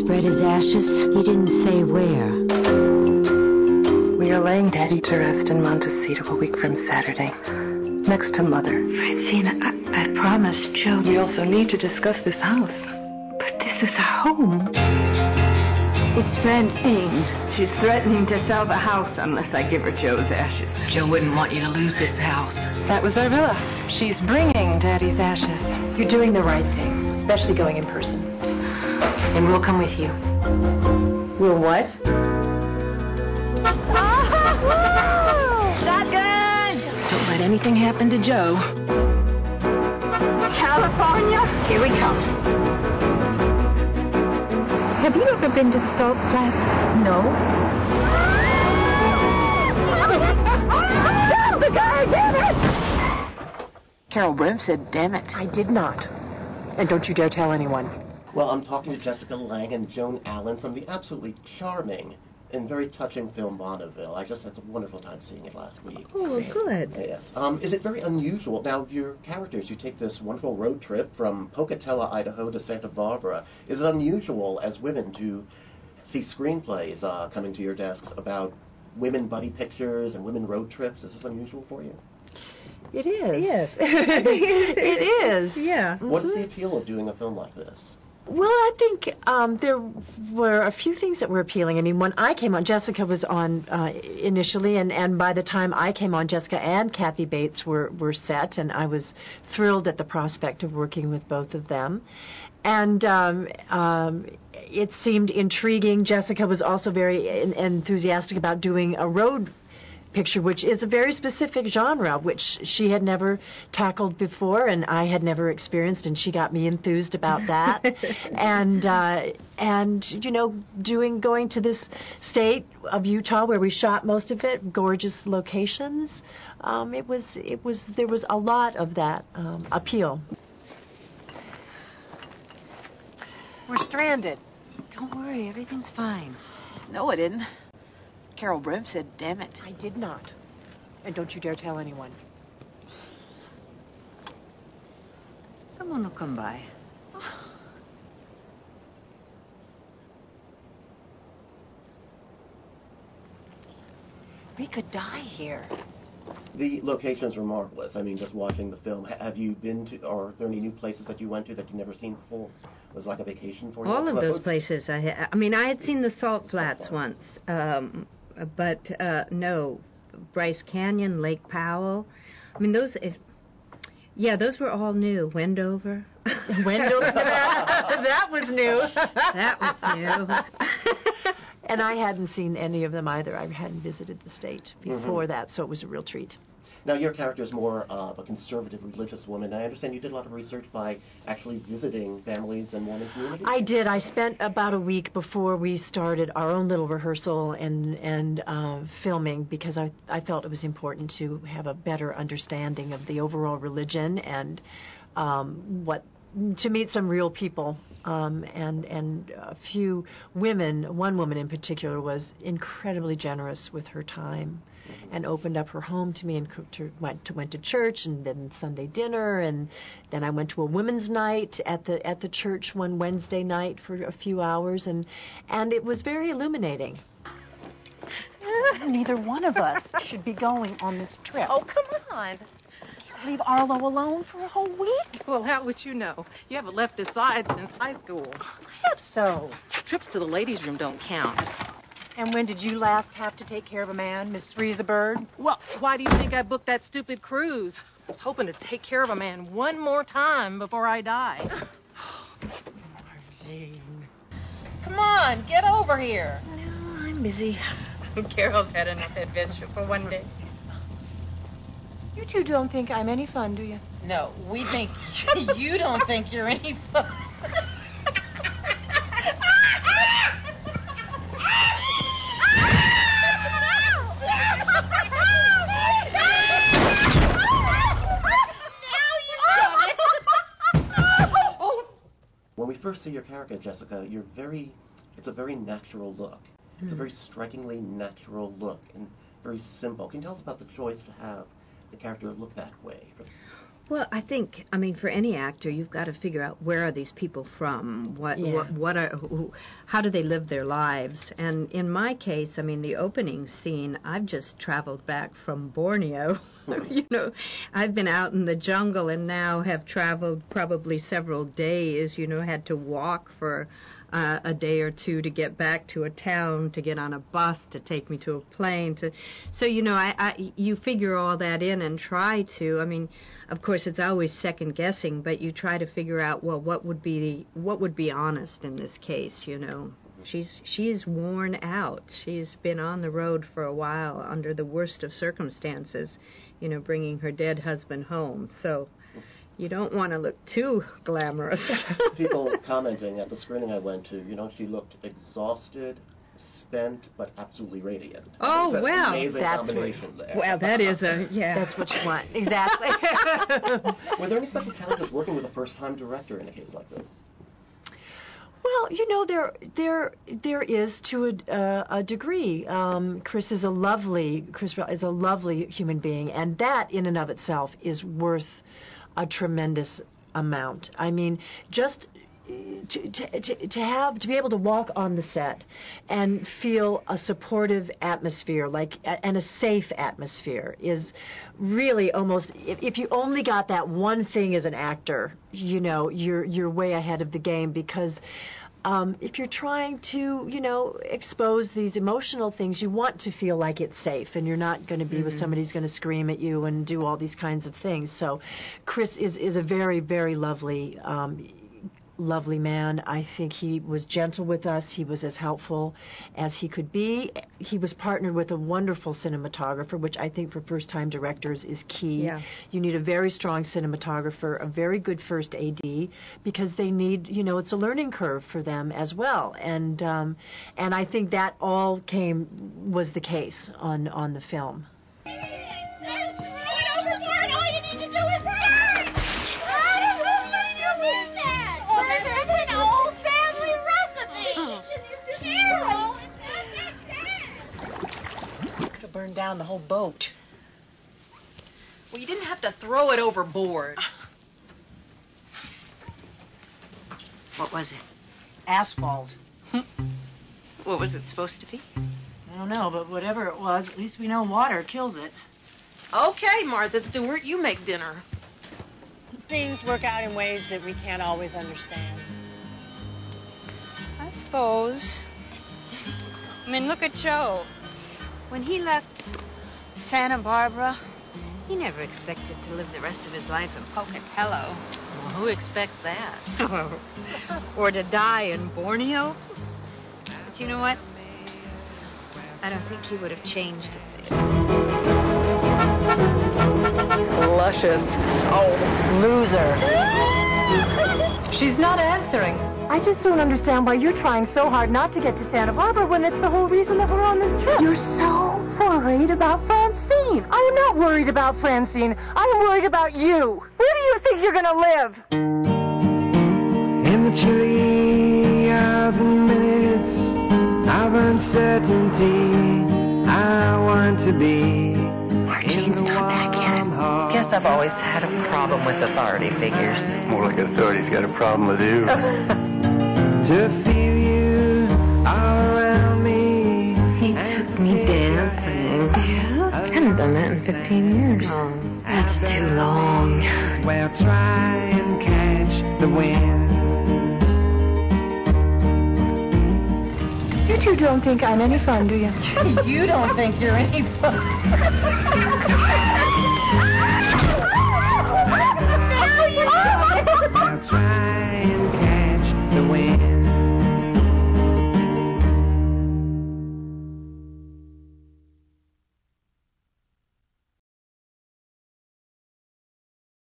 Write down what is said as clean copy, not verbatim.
spread his ashes, he didn't say where. We are laying Daddy to rest in Montecito a week from Saturday, next to Mother. Francine, I promised Joe. We also need to discuss this house. But this is our home. It's Francine. She's threatening to sell the house unless I give her Joe's ashes. Joe wouldn't want you to lose this house. That was our villa. She's bringing Daddy's ashes. You're doing the right thing, especially going in person. And we'll come with you. We'll what? Shotgun! Don't let anything happen to Joe. California, here we come. Have you ever been to the Salt Flats? No. Stop the guy, damn it! Carol Brim said, damn it. I did not. And don't you dare tell anyone. Well, I'm talking to Jessica Lange and Joan Allen from the absolutely charming and very touching film Bonneville. I just had a wonderful time seeing it last week. Oh, good. Yes. Is it very unusual? Now, your characters, you take this wonderful road trip from Pocatello, Idaho to Santa Barbara. Is it unusual as women to see screenplays coming to your desks about women buddy pictures and women road trips? Is this unusual for you? It is. Yes. It is, yeah. What is the appeal of doing a film like this? Well, I think there were a few things that were appealing. I mean, when I came on, Jessica was on initially, and by the time I came on, Jessica and Kathy Bates were set, and I was thrilled at the prospect of working with both of them. And it seemed intriguing. Jessica was also very enthusiastic about doing a road picture, which is a very specific genre, which she had never tackled before, and I had never experienced, and she got me enthused about that. and you know, going to this state of Utah where we shot most of it, gorgeous locations. There was a lot of that appeal. We're stranded. Don't worry, everything's fine. No, I didn't. Carol Brim said, damn it. I did not. And don't you dare tell anyone. Someone will come by. We could die here. The locations were marvelous. I mean, just watching the film. Have you been to, or are there any new places that you went to that you've never seen before? Was it like a vacation for you? All of those places. I mean, I had seen the Salt Flats once, but no, Bryce Canyon, Lake Powell. I mean, those were all new. Wendover. Wendover. That was new. That was new. And I hadn't seen any of them either. I hadn't visited the state before that, so it was a real treat. Now, your character is more of a conservative religious woman. I understand you did a lot of research by actually visiting families and Mormon communities? I did. I spent about a week before we started our own little rehearsal and filming, because I felt it was important to have a better understanding of the overall religion and to meet some real people, and a few women. One woman in particular was incredibly generous with her time and opened up her home to me and went to church, and then Sunday dinner, and then I went to a women's night at the church one Wednesday night for a few hours, and it was very illuminating. Neither one of us should be going on this trip. Oh, come on. Leave Arlo alone for a whole week? Well, how would you know? You haven't left his side since high school. I have so. Trips to the ladies' room don't count. And when did you last have to take care of a man, Miss Freezebird? Well, why do you think I booked that stupid cruise? I was hoping to take care of a man one more time before I die. Margene. Come on, get over here. No, I'm busy. Carol's had enough adventure for one day. You two don't think I'm any fun, do you? No, we think you don't think you're any fun. When we first see your character, Jessica, it's a very natural look. It's a very strikingly natural look and very simple. Can you tell us about the choice to have the character look that way? Well, I think, for any actor, you've got to figure out where are these people from, how do they live their lives. And in my case, the opening scene, I've just traveled back from Borneo. I've been out in the jungle and now have traveled probably several days, had to walk for a day or two to get back to a town, to get on a bus, to take me to a plane. So you figure all that in and try to. Of course, it's always second guessing, but you try to figure out, well, what would be honest in this case. She's worn out. She's been on the road for a while under the worst of circumstances, bringing her dead husband home. So you don't want to look too glamorous. People commenting at the screening I went to, she looked exhausted, spent, but absolutely radiant. Oh, That's well. Amazing combination there. Well, that is That's what you want. Exactly. Were there any special challenges working with a first-time director in a case like this? Well, there is to a degree. Chris is a lovely human being, and that in and of itself is worth a tremendous amount. Just to be able to walk on the set and feel a supportive atmosphere, and a safe atmosphere, is really almost. If you only got that one thing as an actor, you're way ahead of the game, because if you're trying to, expose these emotional things, you want to feel like it's safe, and you're not going to be with somebody who's going to scream at you and do all these kinds of things. So Chris is a very, very lovely man. I think he was gentle with us. He was as helpful as he could be. He was partnered with a wonderful cinematographer, which I think for first-time directors is key. Yeah. You need a very strong cinematographer, a very good first AD, because they need, it's a learning curve for them as well. And I think that all was the case on the film. Burn down the whole boat. Well, you didn't have to throw it overboard. What was it? Asphalt. What was it supposed to be? I don't know, but whatever it was, at least we know water kills it. Okay, Martha Stewart, you make dinner. Things work out in ways that we can't always understand. I suppose. Look at Joe. When he left Santa Barbara, he never expected to live the rest of his life in Pocatello. Well, who expects that? Or to die in Borneo. But you know what? I don't think he would have changed a bit. Luscious. Oh, loser. She's not answering. I just don't understand why you're trying so hard not to get to Santa Barbara when it's the whole reason that we're on this trip. You're so worried about Francine. I am not worried about Francine. I am worried about you. Where do you think you're going to live? In the chilly hours and minutes of uncertainty, I want to be. Martine's not back yet. Guess I've always had a problem with authority figures. More like authority's got a problem with you. To feel you all around me. He took me dancing. Yeah? I haven't done that in 15 years. Oh, that's too long. Well, try and catch the wind. You two don't think I'm any fun, do you? You don't think you're any fun.